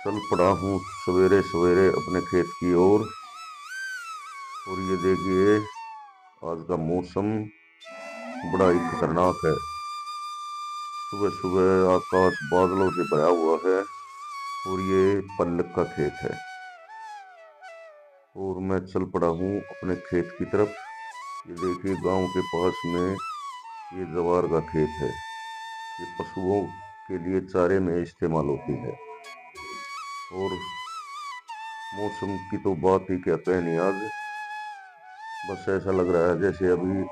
चल पड़ा हूँ सवेरे सवेरे अपने खेत की ओर। और ये देखिए, आज का मौसम बड़ा ही खतरनाक है। सुबह सुबह आकाश बादलों से भरा हुआ है और ये पल्लक का खेत है। और मैं चल पड़ा हूँ अपने खेत की तरफ। ये देखिए, गांव के पास में ये जवार का खेत है। ये पशुओं के लिए चारे में इस्तेमाल होती है। और मौसम की तो बात ही क्या कहनी आज। बस ऐसा लग रहा है जैसे अभी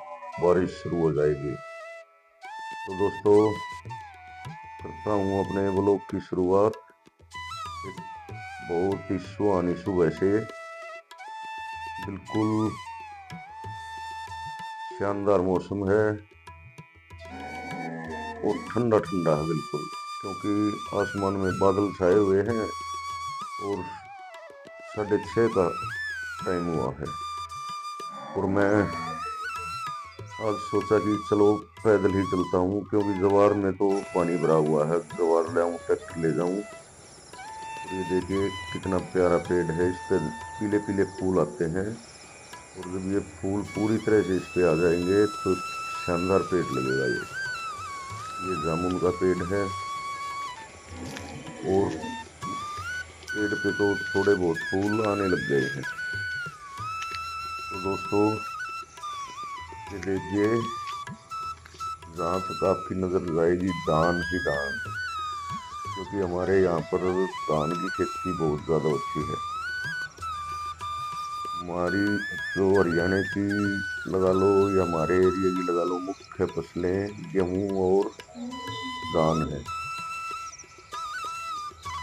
बारिश शुरू हो जाएगी। तो दोस्तों, करता हूँ अपने व्लॉग की शुरुआत एक बहुत ही सुहानी सुबह से। बिल्कुल शानदार मौसम है और ठंडा ठंडा है बिल्कुल, क्योंकि आसमान में बादल छाए हुए हैं और 6:30 का टाइम हुआ है। और मैं आज सोचा कि चलो पैदल ही चलता हूँ, क्योंकि जवार में तो पानी भरा हुआ है। जवार ले आऊँ, ट्रैक्टर ले जाऊँ। और ये देखिए कितना प्यारा पेड़ है, इस पे पीले पीले फूल आते हैं। और जब ये फूल पूरी तरह से इस पे आ जाएंगे तो शानदार पेड़ लगेगा ये जामुन का पेड़ है। और इस पेड़ पे तो थोड़े बहुत फूल आने लग गए हैं। तो दोस्तों, ये देखिए, जहाँ तक आपकी नजर जाएगी धान ही धान, क्योंकि हमारे यहाँ पर धान की खेती बहुत ज्यादा होती है। हमारी जो हरियाणा की लगा लो या हमारे एरिया की लगा लो, मुख्य फसलें गेहूं और धान है।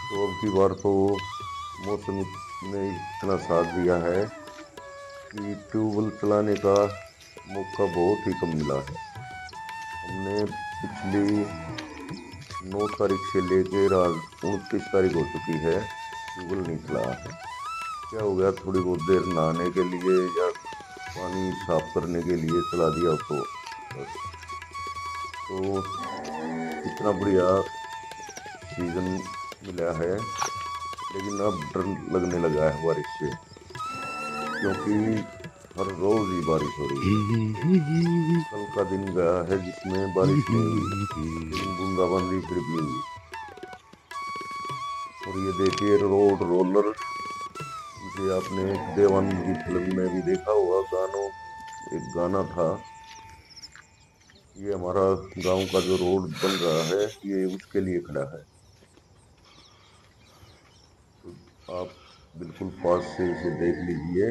तो अब की बार तो मौसम ने इतना साथ दिया है कि ट्यूबवेल चलाने का मौका बहुत ही कम मिला है। हमने पिछली 9 तारीख से लेकर आज 29 तारीख हो चुकी है, ट्यूबवेल नहीं चला है। क्या हो गया, थोड़ी बहुत देर नहाने के लिए या पानी साफ करने के लिए चला दिया तो बस। तो इतना बढ़िया सीजन मिला है, लेकिन अब डर लगने लगा है बारिश से, क्योंकि हर रोज ही बारिश हो रही है। कल का दिन गया है जिसमें बारिश नहीं हुई, लेकिन बूंदाबांदी फिर भी हुई। और ये देखिए रोड रोलर, जिसे आपने देवानंद की फिल्म में भी देखा होगा, गानों एक गाना था। ये हमारा गांव का जो रोड बन रहा है ये उसके लिए खड़ा है। तो आप बिल्कुल पास से इसे देख लीजिए,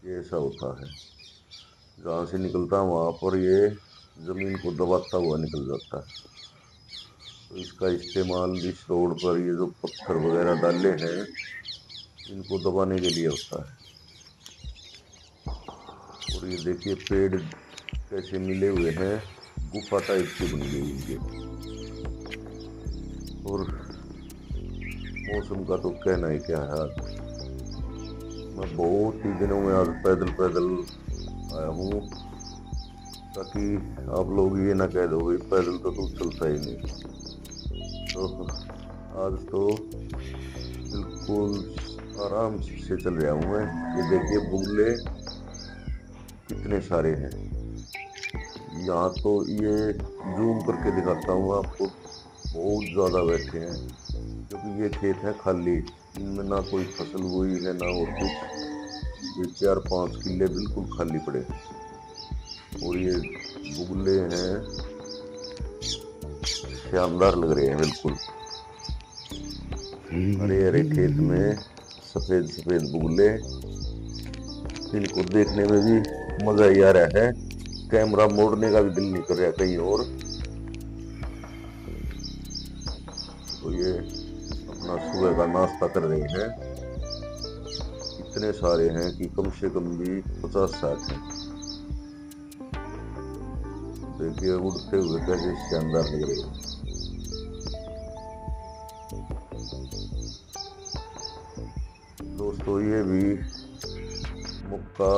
ये ऐसा होता है। जहाँ से निकलता है वहां पर ये जमीन को दबाता हुआ निकल जाता है। तो इसका इस्तेमाल इस रोड पर ये जो पत्थर वगैरह डाले हैं इनको दबाने के लिए होता है। और ये देखिए पेड़ कैसे मिले हुए हैं, गुफा टाइप की बन गई इनके। और मौसम का तो कहना ही क्या है। आज मैं बहुत ही दिनों में आज पैदल पैदल आया हूँ, ताकि आप लोग ये ना कह दो भाई पैदल तो तू चलता ही नहीं। तो आज तो बिल्कुल आराम से चल रहा हूँ मैं। ये देखिए बुगले कितने सारे हैं यहाँ। तो ये जूम करके दिखाता हूँ आपको, बहुत ज्यादा बैठे हैं, क्योंकि ये खेत है खाली। इनमें ना कोई फसल बोई है ना और कुछ। ये 4-5 किले बिल्कुल खाली पड़े हैं। और ये बुगले हैं, शानदार लग रहे हैं बिल्कुल। हरे हरे खेत में सफेद सफेद बुगले, इनको देखने में भी मजा ही आ रहा है। कैमरा मोड़ने का भी दिल नहीं कर रहा कहीं और। तो ये अपना सुबह का नाश्ता कर रहे हैं। इतने सारे हैं कि कम से कम भी 50-60 हैं। देखिए उड़ते हुए कैसे शानदार लग रहे हैं। दोस्तों, ये भी मौका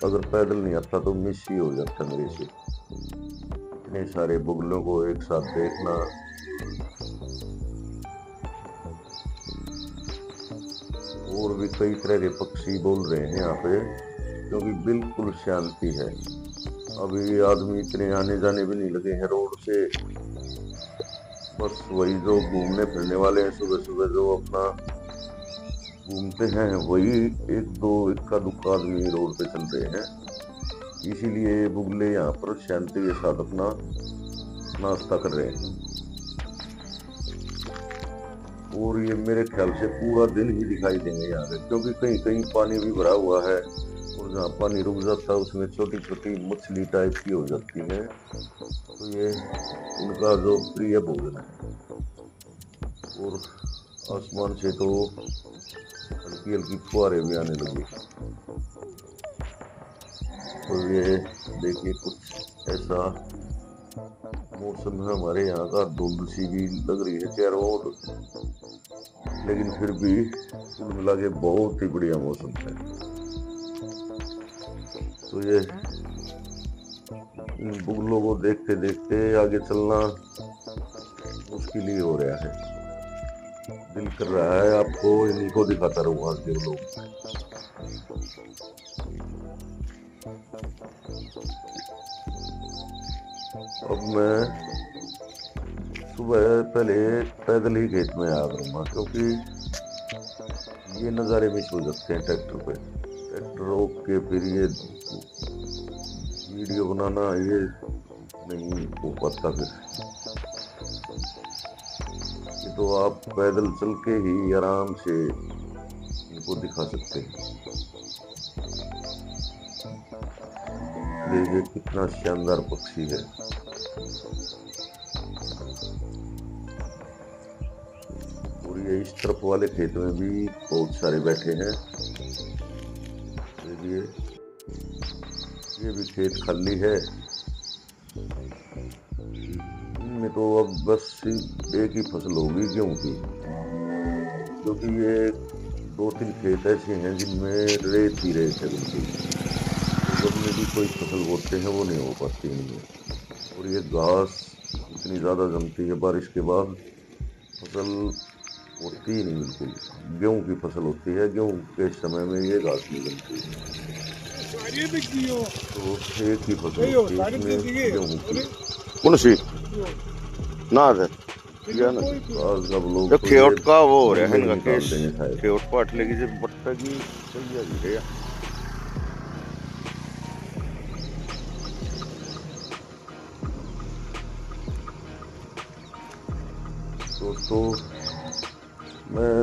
अगर पैदल नहीं आता तो मिस ही हो जाता मेरे से। इतने सारे बुगलों को एक साथ देखना और भी कई तरह के पक्षी बोल रहे हैं यहाँ पे, क्योंकि बिल्कुल शांति है। अभी आदमी इतने आने जाने भी नहीं लगे हैं रोड से। बस वही जो घूमने फिरने वाले हैं सुबह सुबह जो अपना घूमते हैं, वही एक दो इक्का दुक्का आदमी रोड पे चल रहे हैं। इसीलिए बुगले यहाँ पर शांति के साथ अपना नाश्ता कर रहे हैं। और ये मेरे ख्याल से पूरा दिन ही दिखाई देंगे यहाँ पे, क्योंकि कहीं कहीं पानी भी भरा हुआ है और जहाँ पानी रुक जाता है उसमें छोटी छोटी मछली टाइप की हो जाती है। तो ये इनका जो प्रिय भोजन है। और आसमान से तो हल्की हल्की फुहारें भी आने लगी। तो ये देखिए कुछ ऐसा मौसम है हमारे यहाँ का। धुंध सी भी लग रही है चारों ओर, लेकिन फिर भी कुल मिला के बहुत ही बढ़िया मौसम है। तो ये इन बुगलों को देखते देखते आगे चलना मुश्किल ही हो रहा है। दिल कर रहा है आपको इन्हीं को दिखाता रहूं आगे लोग। अब मैं सुबह पहले पैदल ही खेत में आया करूँगा, क्योंकि ये नज़ारे मिस हो सकते हैं ट्रैक्टर पे। ट्रैक्टर रोक के फिर ये वीडियो बनाना ये नहीं हो पाता। फिर ये तो आप पैदल चल के ही आराम से इनको दिखा सकते हैं। देखिए कितना शानदार पक्षी है। और ये इस तरफ वाले खेत में भी बहुत सारे बैठे हैं। देखिए ये भी खेत खाली है। इनमें तो अब बस एक ही फसल होगी गेहूं की, क्योंकि ये 2-3 खेत ऐसे हैं जिनमें रेत ही रेत है बिल्कुल। तो जब में भी कोई फसल बोते हैं वो नहीं हो पाती इनमें। और ये घास इतनी ज़्यादा जमती है बारिश के बाद, फसल होती ही नहीं बिल्कुल। गेहूं की फसल होती है, गेहूं के समय में ये घास नहीं जमती है। तो एक ही फसल होती है इसमें गेहूं की। कौन सी ना है या ना सब लोग तो तो खेत ये का वो हो रहा है नहीं इनका निकाल केस। देंगे शायद। खेत पाट लेगी जब बट्टा की सही आ गई है। दोस्तों मैं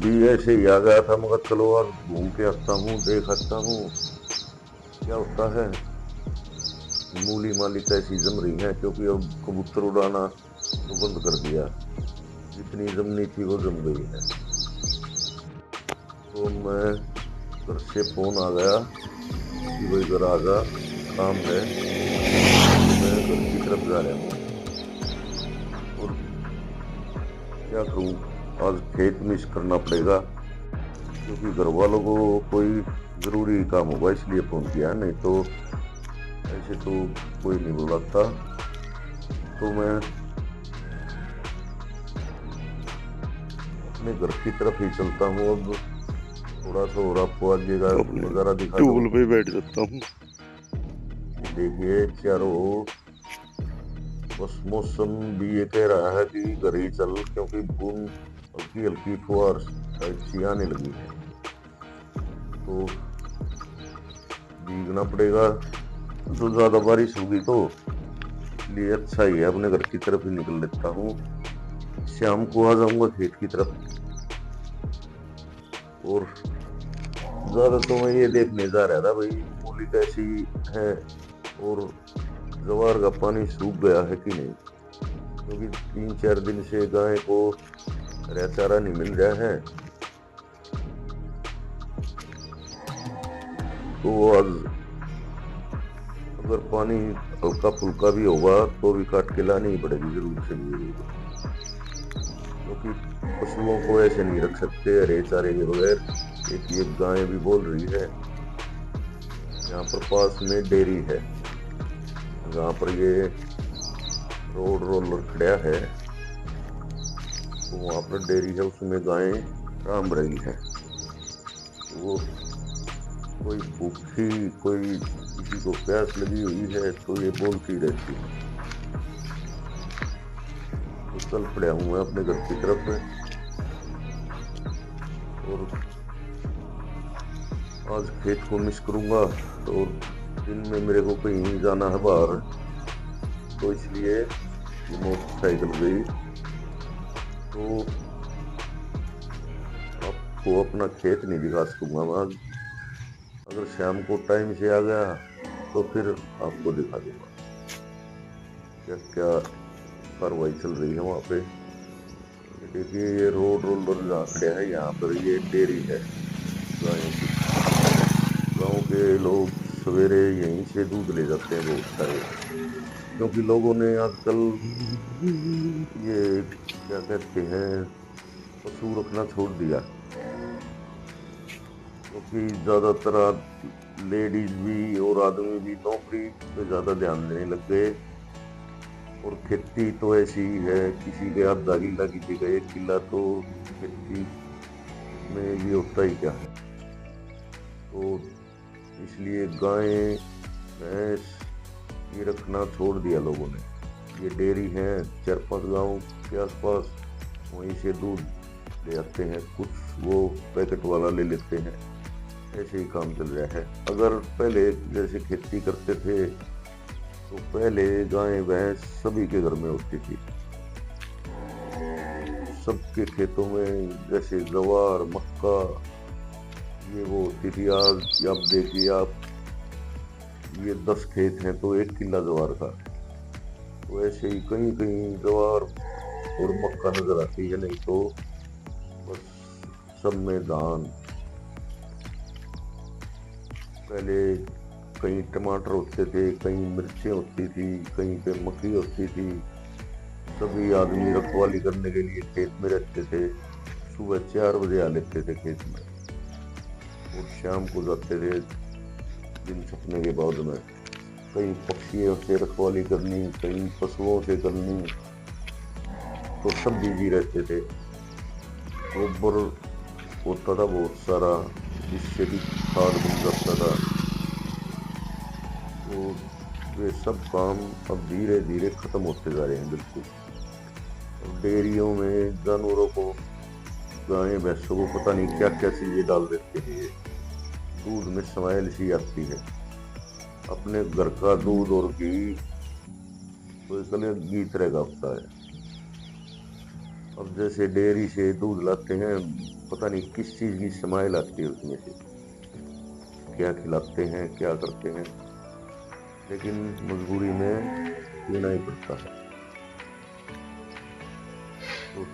भी ऐसे ही आ गया था, मगर चलो आज घूम के आता हूँ, देख आता हूँ क्या होता है। मूली माली कैसी जम रही है, क्योंकि अब कबूतर उड़ाना तो बंद कर दिया। जितनी जमनी थी वो जम गई है। तो मैं घर से फोन आ गया कि भाई घर आ जा, काम है। मैं घर की तरफ जा रहा हूँ। और क्या करूँ, आज खेत मिस करना पड़ेगा, क्योंकि घर वालों को कोई ज़रूरी काम होगा इसलिए फ़ोन किया, नहीं तो ऐसे तो कोई नहीं बुलाता। तो मैं अपने घर की तरफ ही चलता हूँ। अब थोड़ा सा और आपको आगे का नज़ारा दिखा दूँ। टूल पे बैठ जाता हूँ। देखिए चारों ओर बस मौसम भी ये कह रहा है कि घर ही चल, क्योंकि बूंद हल्की हल्की फुहार टाइप सी आने लगी है। तो भीगना पड़ेगा, तो ज़्यादा बारिश होगी तो इसलिए अच्छा ही है अपने घर की तरफ ही निकल लेता हूँ। शाम को आ जाऊंगा खेत की तरफ। और ज़्यादा तो मैं ये देखने जा रहा था भाई मूली कैसी है और जवार का पानी सूख गया है कि नहीं, क्योंकि 3-4 दिन से गाय को हरा चारा नहीं मिल रहा है। तो आज अगर पानी हल्का फुल्का भी होगा तो भी काट के लानी ही पड़ेगी जरूर से जरूर, क्योंकि पशुओं को ऐसे नहीं रख सकते हरे चारे के बगैर। एक गाय भी बोल रही है। यहाँ पर पास में डेयरी है, जहाँ पर ये रोड रोलर खड़ा है, तो वहाँ पर डेयरी है, उसमें गायें काम रही है। वो कोई भूखी, कोई किसी को प्यास लगी हुई है तो ये बोलती रहती है। तो चल पड़ा हूँ मैं अपने घर की तरफ में, और आज खेत को मिस करूंगा। और दिन में मेरे को कहीं जाना है बाहर, तो इसलिए ये मोटरसाइकिल गई। तो आपको अपना खेत नहीं दिखा सकूंगा मैं आज। अगर शाम को टाइम से आ गया तो फिर आपको दिखा दूंगा क्या क्या कार्रवाई चल रही है वहाँ पे। ये देखिए, ये रोड रोलर जहाँ खड़े है, यहाँ पर ये डेयरी है गायों की। गाँव के लोग सवेरे यहीं से दूध ले जाते हैं बहुत सारे, क्योंकि लोगों ने आजकल ये क्या कहते हैं, पशु रखना छोड़ दिया। क्योंकि ज़्यादातर लेडीज भी और आदमी भी नौकरी पे ज़्यादा ध्यान देने लग गए। और खेती तो ऐसी ही है, किसी के आधा किला, किसी का 1 किला, तो खेती में ये होता ही क्या है। तो इसलिए गाय भैंस ये रखना छोड़ दिया लोगों ने। ये डेयरी है 4-5 गाँव के आसपास, वहीं से दूध ले आते हैं, कुछ वो पैकेट वाला ले लेते हैं। ऐसे ही काम चल रहा है। अगर पहले जैसे खेती करते थे तो पहले गाय भैंस सभी के घर में होती थी, सबके खेतों में, जैसे जवार मक्का ये वो होती थी। आज आप देखिए, आप ये 10 खेत हैं तो 1 किला जवार का। तो ऐसे ही कहीं कहीं जवार और मक्का नजर आती है, नहीं तो बस सब में धान। पहले कहीं टमाटर होते थे, कहीं मिर्चें होती थी, कहीं पे मक्की होती थी। सभी आदमी रखवाली करने के लिए खेत में रहते थे। सुबह 4 बजे आ लेते थे खेत में और शाम को जाते थे दिन छपने के बाद में। कहीं पक्षियों से रखवाली करनी, कहीं पशुओं से करनी, तो सब बिजी रहते थे। गोबर होता था बहुत सारा, जिससे भी खाद बन जाता था। तो वे सब काम अब धीरे धीरे खत्म होते जा रहे हैं बिल्कुल। डेयरियों में जानवरों को, गाय भैंसों को पता नहीं क्या क्या चीजें डाल देते हैं। दूध में स्मेल सी आती है। अपने घर का दूध और घी तो एक अलग घी तरह का होता है। अब जैसे डेयरी से दूध लाते हैं, पता नहीं किस चीज की स्मेल आती है उसमें से, क्या खिलाते हैं क्या करते हैं, लेकिन मजबूरी में पीना ही पड़ता है। तो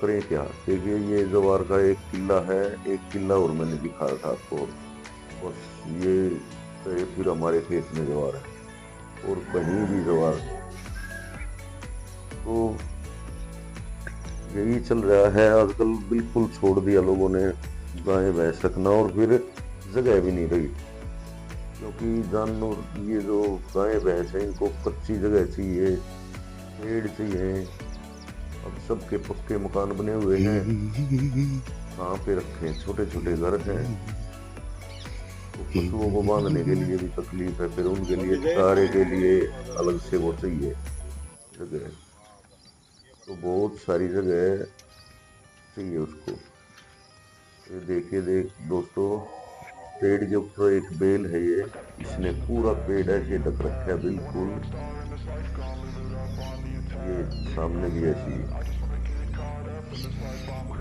करें क्या। देखिए, ये जवार का 1 किला है, 1 किला और मैंने दिखाया था आपको। बस ये फिर हमारे खेत में जवार है और कहीं भी जवार। तो यही चल रहा है आजकल। बिल्कुल छोड़ दिया लोगों ने गाय भैंस रखना, और फिर जगह भी नहीं रही। क्योंकि जानवर, ये जो गाय भैंस है, इनको कच्ची जगह चाहिए, पेड़ चाहिए। अब सबके पक्के मकान बने हुए हैं, कहाँ पे रखें, छोटे छोटे घर हैं। तो पशुओं को बांधने के लिए भी तकलीफ है, फिर उनके लिए चारे के लिए अलग से वो चाहिए जगह। तो बहुत सारी जगह चाहिए उसको। ये देखिए दोस्तों, पेड़ के ऊपर एक बेल है, ये इसने पूरा पेड़ ऐसे ढक रखा है बिल्कुल। ये सामने भी ऐसी है।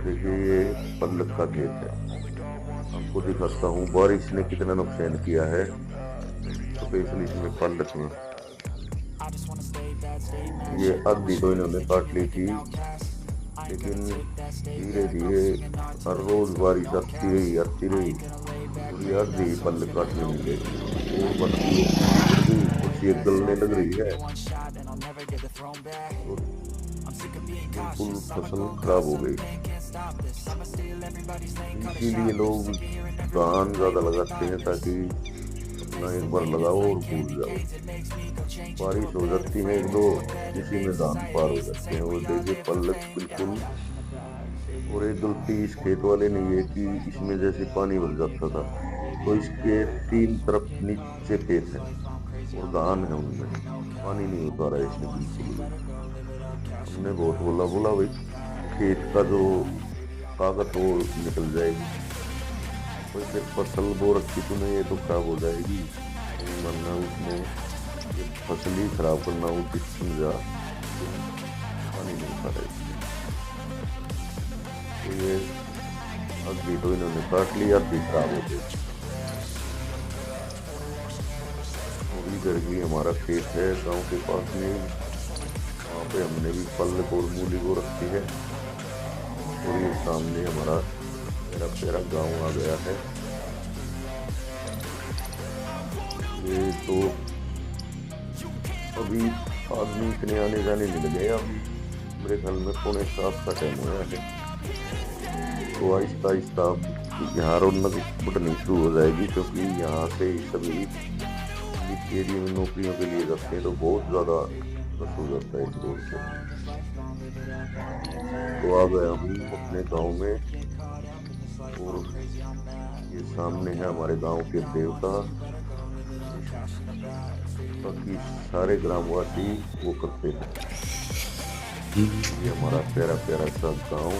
देखिए, ये पल्लक का खेत है। आपको दिखाता हूँ बारिश ने कितना नुकसान किया है, स्पेशली इसमें पल्लक में। ये आधी तो इन्होंने काट ली थी, लेकिन धीरे धीरे हर रोज बारिश आती रही। ये आधी पल्लक काटने मिले और बनती कुछ ये गलने लग रही है, बिल्कुल फसल खराब हो गई। इसीलिए लोग धान ज्यादा लगाते हैं, ताकि अपना एक बार लगाओ और भूल जाओ। बारिश हो जाती है 1-2, इसी में धान पार हो जाते हैं। और देखिए, पल्लक बिल्कुल और एक गलती इस खेत वाले ने ये कि इसमें जैसे पानी भर जाता था तो इसके 3 तरफ नीचे खेत है और धान है, उनमें पानी नहीं उतारा रहा है इसने बिल्कुल भी। हमने बहुत बोला बोला भाई खेत का जो ताकत वो निकल जाएगी, कोई फिर फसल बो रखी तूने ये तो खराब हो जाएगी। वरना उसने ये फसल ही खराब करना उचित समझा, पानी नहीं उतारा इसने। तो ये अभी तो इन्होंने काट लिया, अभी खराब हो गई। और इधर भी हमारा खेत है गांव के पास में, वहाँ पे हमने भी पल्लक और मूली को रखी है। और ये सामने हमारा मेरा प्यारा गांव आ गया है। ये तो अभी आदमी इतने आने जाने नहीं लगे, अभी मेरे ख्याल में 6:45 का टाइम हुआ है। तो आहिस्ता आहिस्ता यहाँ रौनक बढ़नी शुरू हो जाएगी, क्योंकि यहाँ से सभी इस एरिया में नौकरियों के लिए जाते हैं तो बहुत ज़्यादा रश हो जाता है इस रोड से। तो आ गया हूँ अपने गांव में, और ये सामने है हमारे गांव के देवता, बाकी सारे ग्रामवासी वो करते हैं। ये हमारा प्यारा प्यारा सा गांव।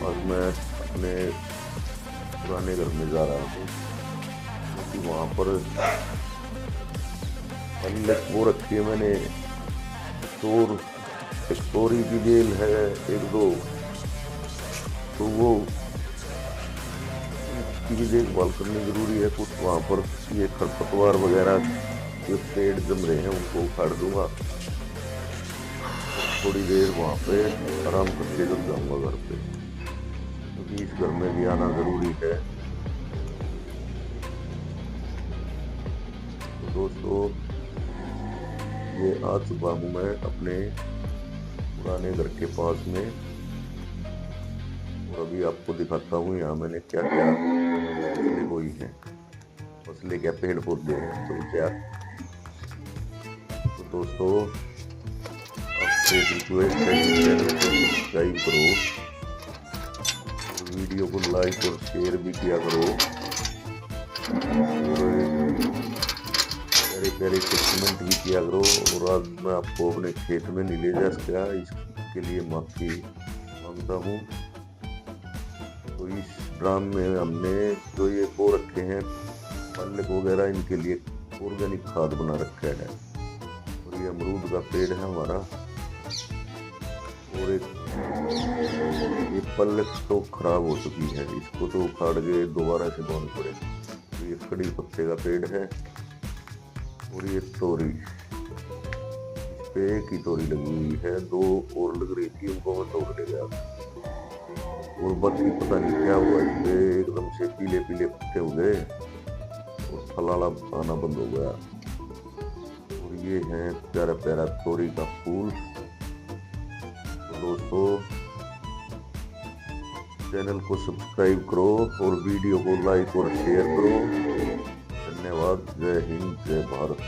आज मैं अपने पुराने घर में जा रहा हूँ, क्योंकि वहाँ पर पहले वो रखी है मैंने चोर, एक चोरी की जेल है, एक दो, तो वो की भी देखभाल करनी जरूरी है। कुछ वहाँ पर ये खरपतवार वगैरह जो पेड़ जम रहे हैं उनको उखाड़ दूंगा। थोड़ी देर वहाँ पे आराम करके जब जाऊंगा घर पे, क्योंकि इस घर में भी आना जरूरी है। तो दोस्तों ये आ चुका हूँ मैं अपने पुराने घर के पास में, और अभी आपको दिखाता हूँ यहाँ मैंने क्या क्या फसलें बोई हैं। फसलें क्या, पेड़ पौधे हैं तो क्या। तो दोस्तों आपसे रिक्वेस्ट है कि चैनल को सब्सक्राइब करो, और वीडियो को लाइक और शेयर भी किया करो, और प्यारे प्यारे कमेंट भी किया करो। और आज मैं आपको अपने खेत में नहीं ले जा सका, इसके लिए माफ़ी मांगता हूँ। तो इस ड्राम में हमने जो ये बो रखे हैं पल्लक वगैरह, इनके लिए ऑर्गेनिक खाद बना रखा है। और ये अमरूद का पेड़ है हमारा, और एक ये पल्लक तो खराब हो चुकी है, इसको तो उखाड़ के दोबारा से बोना पड़ेगा। तो ये कड़ी पत्ते का पेड़ है, और ये तोरी, इस पे एक ही तोरी लगी हुई है, 2 और लग रही थी, उनको मैं तोड़ ले गया। और बाकी पता नहीं क्या हुआ, इस पे एकदम से पीले पीले पत्ते हो गए और फलाना आना बंद हो गया। और ये है प्यारा प्यारा तोरी का फूल। तो दोस्तों चैनल को सब्सक्राइब करो और वीडियो को लाइक और शेयर करो। धन्यवाद। जय हिंद, जय भारत।